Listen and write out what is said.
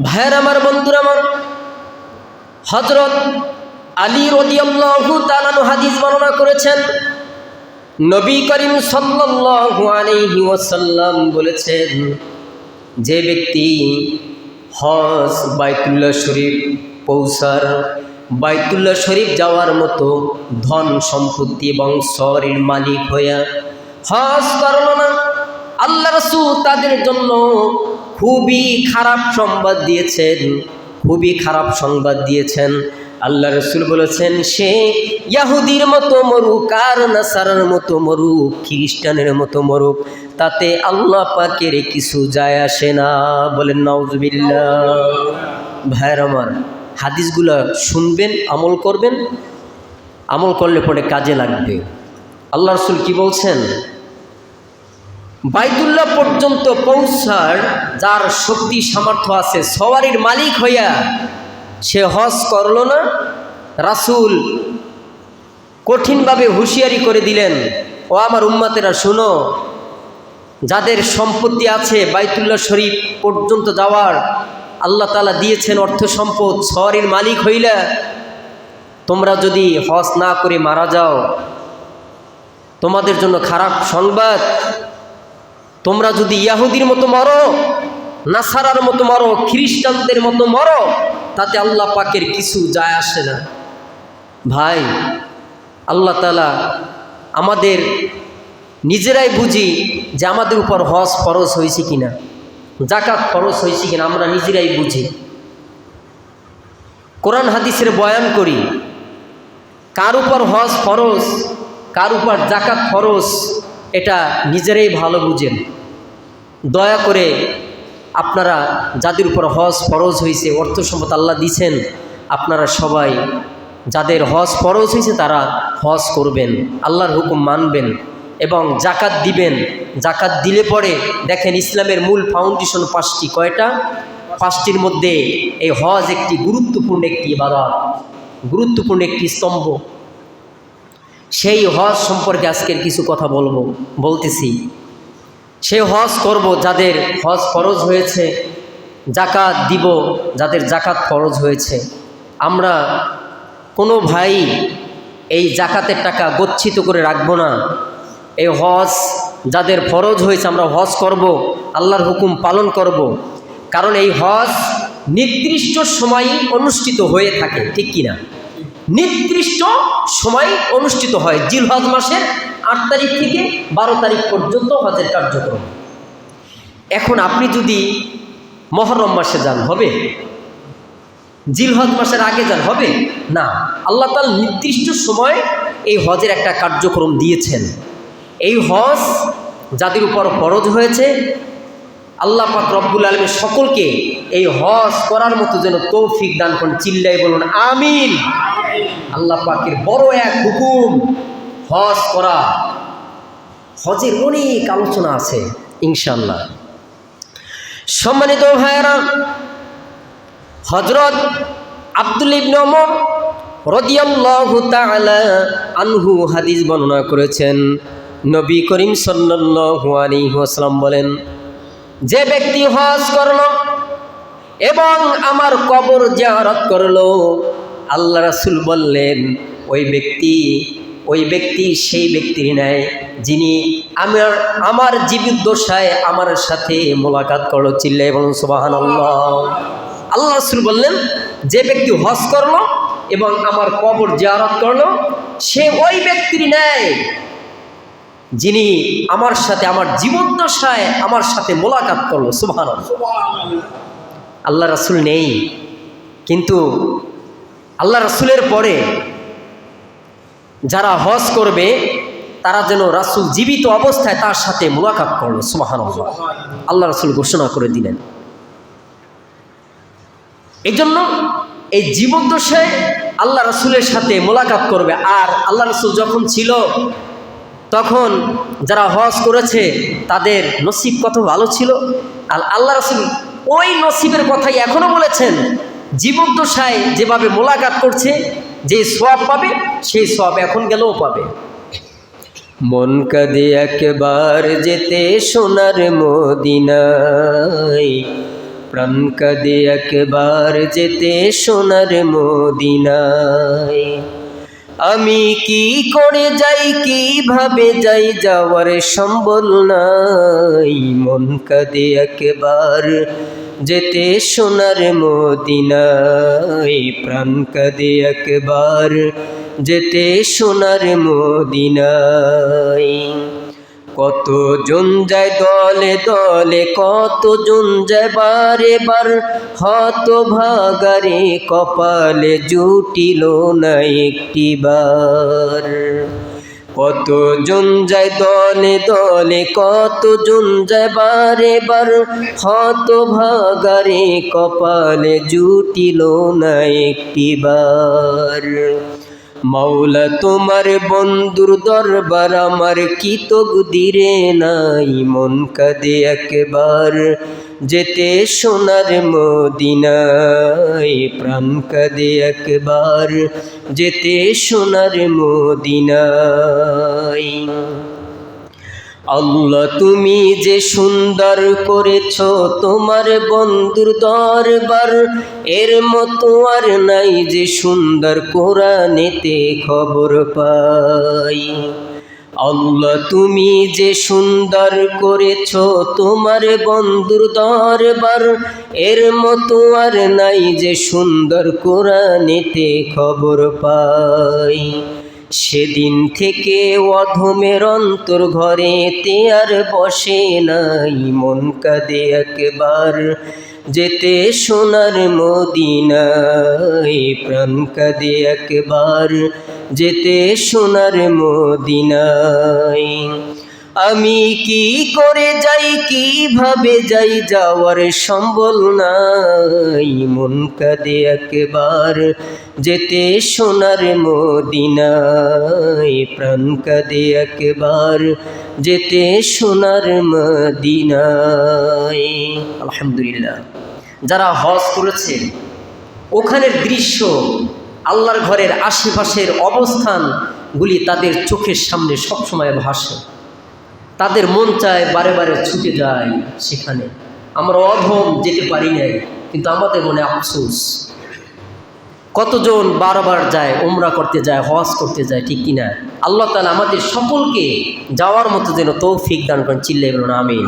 ভাইয়ের আমার, বন্ধুরা আমার, হযরত আলী রাদিয়াল্লাহু তাআলা হাদিস বর্ণনা করেছেন। নবী করিম সাল্লাল্লাহু আলাইহি ওয়াসাল্লাম বলেছেন, যে ব্যক্তি হজ বাইতুল্লাহ শরীফ পৌঁছার, বাইতুল্লাহ শরীফ যাওয়ার মতো ধন সম্পত্তি এবং শরীর মালিক হইয়া হজ করল না, আল্লাহ রাসূল তাদের জন্য খুবই খারাপ সংবাদ দিয়েছেন, খুবই খারাপ সংবাদ দিয়েছেন। আল্লাহ রাসূল বলেছেন, সে ইহুদির মতো মরুক আর নাসারার মতো মরুক, খ্রিস্টানের মতো মরুক, তাতে আল্লাহ পাকের কিছু যায় আসে না। বলেন নাউজুবিল্লাহ। ভাইয়ের আমার, হাদিসগুলো শুনবেন, আমল করবেন, আমল করলে পরে কাজে লাগবে। আল্লাহ রাসূল কি বলছেন? বাইতুল্লাহ পর্যন্ত পৌঁছার যার শক্তি সামর্থ্য আছে, সওয়ারির মালিক হইয়া সে হজ করল না, রাসূল কঠিনভাবে হুঁশিয়ারি করে দিলেন, ও আমার উম্মতেরা শুনো, যাদের সম্পত্তি আছে বাইতুল্লাহ শরীফ পর্যন্ত যাওয়ার আল্লাহ তাআলা দিয়েছেন অর্থ সম্পদ, সওয়ারির মালিক হইলা তোমরা যদি হজ না করে মারা যাও, তোমাদের জন্য খারাপ সংবাদ। তোমরা যদি ইহুদির মতো মরো, নাসারার মতো মরো, খ্রিস্টানদের মতো মরো, তাতে আল্লাহ পাকের কিছু যায় আসে না। ভাই, আল্লাহ তাআলা আমাদের নিজেরাই বুঝি যে আমাদের উপর হজ ফরজ হয়েছে কিনা, যাকাত ফরজ হয়েছে কিনা, আমরা নিজেরাই বুঝি। কোরআন হাদিসের বয়ান করি, কার উপর হজ ফরজ, কার উপর যাকাত ফরজ, এটা নিজেরাই ভালো বুঝেন। দয়া করে আপনারা যাদের উপর হজ ফরজ হয়েছে, অর্থ সম্পদ আল্লাহ দিছেন, আপনারা সবাই যাদের হজ ফরজ হয়েছে তারা হজ করবেন, আল্লাহর হুকুম মানবেন এবং জাকাত দিবেন। জাকাত দিলে পরে দেখেন, ইসলামের মূল ফাউন্ডেশন পাঁচটি। কয়টা? পাঁচটির মধ্যে এই হজ একটি গুরুত্বপূর্ণ একটি ইবাদত, গুরুত্বপূর্ণ একটি স্তম্ভ। সেই হজ সম্পর্কে আজকের কিছু কথা বলতেছি। সেই হজ করব যাদের হজ ফরজ হয়েছে, জাকাত দিব যাদের জাকাত ফরজ হয়েছে। আমরা কোনো ভাই এই জাকাতের টাকা গচ্ছিত করে রাখবো না। এই হজ যাদের ফরজ হয়েছে আমরা হজ করব, আল্লাহর হুকুম পালন করব। কারণ এই হজ নির্দিষ্ট সময় অনুষ্ঠিত হয়ে থাকে, ঠিক কিনা? নির্দিষ্ট সময় অনুষ্ঠিত হয়। জিলহজ মাসের 8 তারিখ থেকে 12 তারিখ পর্যন্ত হজের কার্যক্রম। এখন আপনি যদি মুহররম মাসে যান, হবে? জিলহজ মাসের আগে যান, হবে না। আল্লাহ তাআলা নির্দিষ্ট সময় এই হজের একটা কার্যক্রম দিয়েছেন। এই হজ যাদের উপর ফরজ হয়েছে, আল্লাহ পাক রব্বুল আলামিন সকলকে এই হজ করার মতো যেন তৌফিক দান করেন। চিল্লাই বলুন আমিন। আল্লাহ পাকের বড় এক হুকুম হজ করা। হজের অনেক আলোচনা আছে ইনশাআল্লাহ। সম্মানিত ভাইয়েরা, হযরত আব্দুল্লাহ ইবনে ওমর রাদিয়াল্লাহু তাআলা আনহু হাদিস বর্ণনা করেছেন। নবী করিম সাল্লাল্লাহু আলাইহি ওয়াসাল্লাম বলেন, যে ব্যক্তি হজ করল এবং আমার কবর জিয়ারত করল, আল্লাহ রাসূল বললেন, ওই ব্যক্তি সেই ব্যক্তির ন্যায় যিনি আমার জীবদ্দশায় আমার সাথে মোলাকাত করলো। চিল্লায়ে বলুন সুবহানাল্লাহ। আল্লাহ রাসূল বললেন, যে ব্যক্তি হজ করলো এবং আমার কবর জিয়ারত করলো, সে ওই ব্যক্তির ন্যায় যিনি আমার সাথে আমার জীবদ্দশায় আমার সাথে মোলাকাত করলো। সুবহানাল্লাহ। আল্লাহ রাসূল নেই, কিন্তু আল্লাহ রাসূলের পরে যারা হজ করবে তারা যেন রাসূল জীবিত অবস্থায় তার সাথে মোলাকাত করলো। সুবহানাল্লাহ। আল্লাহ রাসূল ঘোষণা করে দিলেন। এই জন্য এই জীবদ্দশায় আল্লাহ রাসূলের সাথে মোলাকাত করবে। আর আল্লাহ রাসূল যখন ছিল তখন যারা হজ করেছে তাদের নসিব কত ভালো ছিল। আর আল্লাহ রাসূল ওই নসিবের কথাই এখনো বলেছেন, জীবদ্দশায় যেভাবে মোলাকাত করছে, যে সওয়াব পাবে সেই সওয়াব এখন গেলেও পাবে। মন কাঁদে একবার যেতে সোনার মদিনায়, প্রাণ কাঁদে একবার যেতে সোনার মদিনায়। আমি কি করে যাই, কিভাবে যাই, যাওয়ার সম্বল নাই। মন কাঁদে একবার যেতে সোনার মদিনায়, প্রাণ কাঁদে একবার যেতে সোনার মদিনায়। কতজন যায় দলে দলে, কতজন যায় বারে বার, হতভাগারে কপালে জুটিল না একটিবার। কতজন যায় দলে দলে, কতজন যায় বারে বার, হতভাগারে কপালে জুটিল না একটিবার। মাওলা তোমার বন্ধুর দরবার আমার কি তকদিরে নাই। মন কাঁদে একবার যেতে সোনার মদিনায়, প্রাণ কাঁদে একবার যেতে সোনার মদিনায়। আল্লাহ তুমি যে সুন্দর করেছ তোমার বন্ধুর দরবার, এর মতো আর নাই যে সুন্দর কোরআনেতে খবর পাই। আল্লাহ তুমি যে সুন্দর করেছ তোমার বন্ধুর দরবার, এর মতো আর নাই যে সুন্দর কোরআনেতে খবর পাই। সেদিন থেকে অধমের অন্তর ঘরেতে আর বসে নাই। মন কাঁদে একবার যেতে সোনার মদিনায়, প্রাণ কাঁদে একবার যেতে সোনার মদিনায়। আমি কি করে যাই, কিভাবে যাই, যাওয়ার সম্বল নাই। মন কাঁদে একবার যেতে সোনার মদিনায়, প্রাণ কাঁদে একবার যেতে সোনার মদিনায়। আলহামদুলিল্লাহ, যারা হজ করেছে ওখানের দৃশ্য, আল্লাহর ঘরের আশেপাশের অবস্থানগুলি তাদের চোখের সামনে সবসময় ভাসে। তাদের মন চায় বারে বারে ছুটে যায় সেখানে। আমরা অধম যেতে পারি নাই, কিন্তু আমাদের মনে আফসোস। কতজন বারবার যায়, উমরা করতে যায়, হজ করতে যায়, ঠিক কিনা? আল্লাহ তাআলা আমাদের সকলকে যাওয়ার মতো যেন তৌফিক দান করেন। চিল্লাইবেন আমিন।